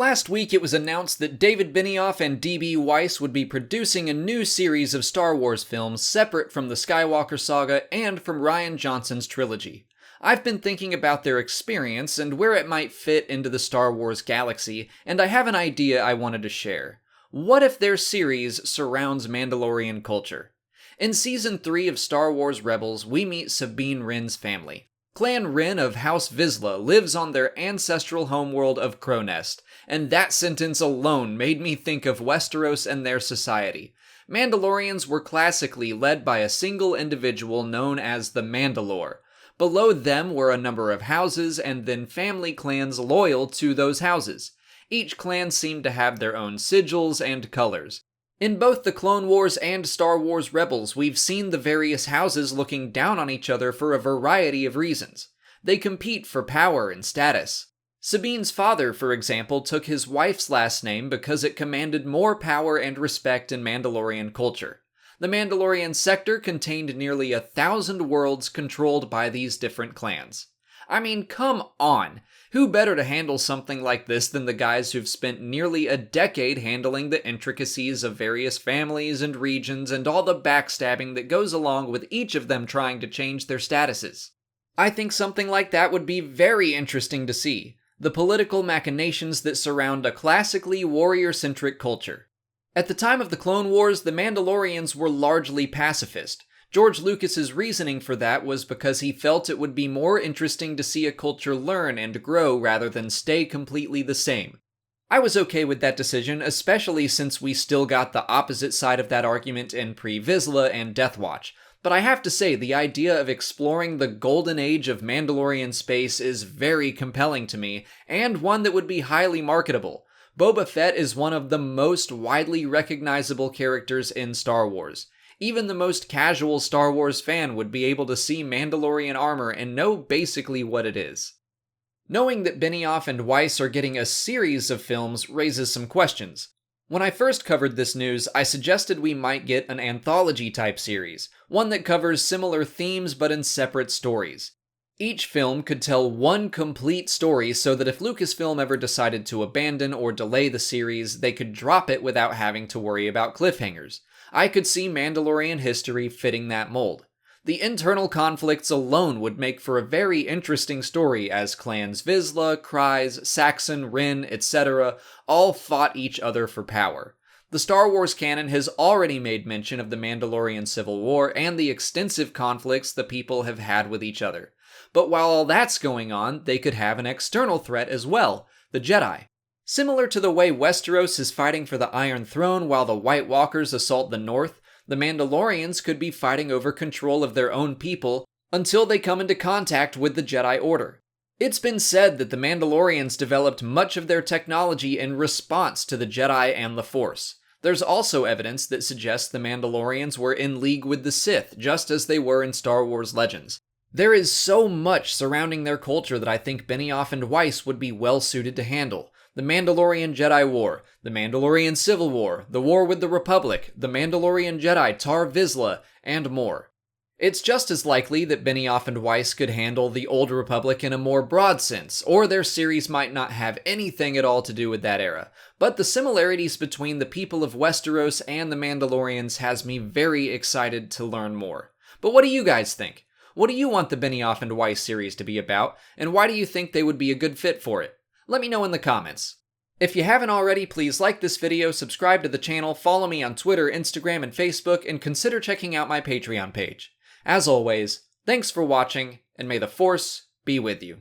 Last week it was announced that David Benioff and D.B. Weiss would be producing a new series of Star Wars films separate from the Skywalker saga and from Rian Johnson's trilogy. I've been thinking about their experience and where it might fit into the Star Wars galaxy, and I have an idea I wanted to share. What if their series surrounds Mandalorian culture? In Season 3 of Star Wars Rebels, we meet Sabine Wren's family. Clan Wren of House Vizsla lives on their ancestral homeworld of Crow'Nest, and that sentence alone made me think of Westeros and their society. Mandalorians were classically led by a single individual known as the Mandalore. Below them were a number of houses and then family clans loyal to those houses. Each clan seemed to have their own sigils and colors. In both the Clone Wars and Star Wars Rebels, we've seen the various houses looking down on each other for a variety of reasons. They compete for power and status. Sabine's father, for example, took his wife's last name because it commanded more power and respect in Mandalorian culture. The Mandalorian sector contained nearly 1,000 worlds controlled by these different clans. I mean, come on! Who better to handle something like this than the guys who've spent nearly a decade handling the intricacies of various families and regions and all the backstabbing that goes along with each of them trying to change their statuses? I think something like that would be very interesting to see. The political machinations that surround a classically warrior-centric culture. At the time of the Clone Wars, the Mandalorians were largely pacifist. George Lucas's reasoning for that was because he felt it would be more interesting to see a culture learn and grow rather than stay completely the same. I was okay with that decision, especially since we still got the opposite side of that argument in Pre-Vizsla and Death Watch. But I have to say, the idea of exploring the golden age of Mandalorian space is very compelling to me, and one that would be highly marketable. Boba Fett is one of the most widely recognizable characters in Star Wars. Even the most casual Star Wars fan would be able to see Mandalorian armor and know basically what it is. Knowing that Benioff and Weiss are getting a series of films raises some questions. When I first covered this news, I suggested we might get an anthology-type series, one that covers similar themes but in separate stories. Each film could tell one complete story so that if Lucasfilm ever decided to abandon or delay the series, they could drop it without having to worry about cliffhangers. I could see Mandalorian history fitting that mold. The internal conflicts alone would make for a very interesting story as clans Vizsla, Kryze, Saxon, Wren, etc. all fought each other for power. The Star Wars canon has already made mention of the Mandalorian Civil War and the extensive conflicts the people have had with each other. But while all that's going on, they could have an external threat as well, the Jedi. Similar to the way Westeros is fighting for the Iron Throne while the White Walkers assault the North, the Mandalorians could be fighting over control of their own people until they come into contact with the Jedi Order. It's been said that the Mandalorians developed much of their technology in response to the Jedi and the Force. There's also evidence that suggests the Mandalorians were in league with the Sith, just as they were in Star Wars Legends. There is so much surrounding their culture that I think Benioff and Weiss would be well suited to handle. The Mandalorian Jedi War, the Mandalorian Civil War, the War with the Republic, the Mandalorian Jedi Tar Vizsla, and more. It's just as likely that Benioff and Weiss could handle the Old Republic in a more broad sense, or their series might not have anything at all to do with that era. But the similarities between the people of Westeros and the Mandalorians has me very excited to learn more. But what do you guys think? What do you want the Benioff and Weiss series to be about, and why do you think they would be a good fit for it? Let me know in the comments. If you haven't already, please like this video, subscribe to the channel, follow me on Twitter, Instagram, and Facebook, and consider checking out my Patreon page. As always, thanks for watching, and may the Force be with you.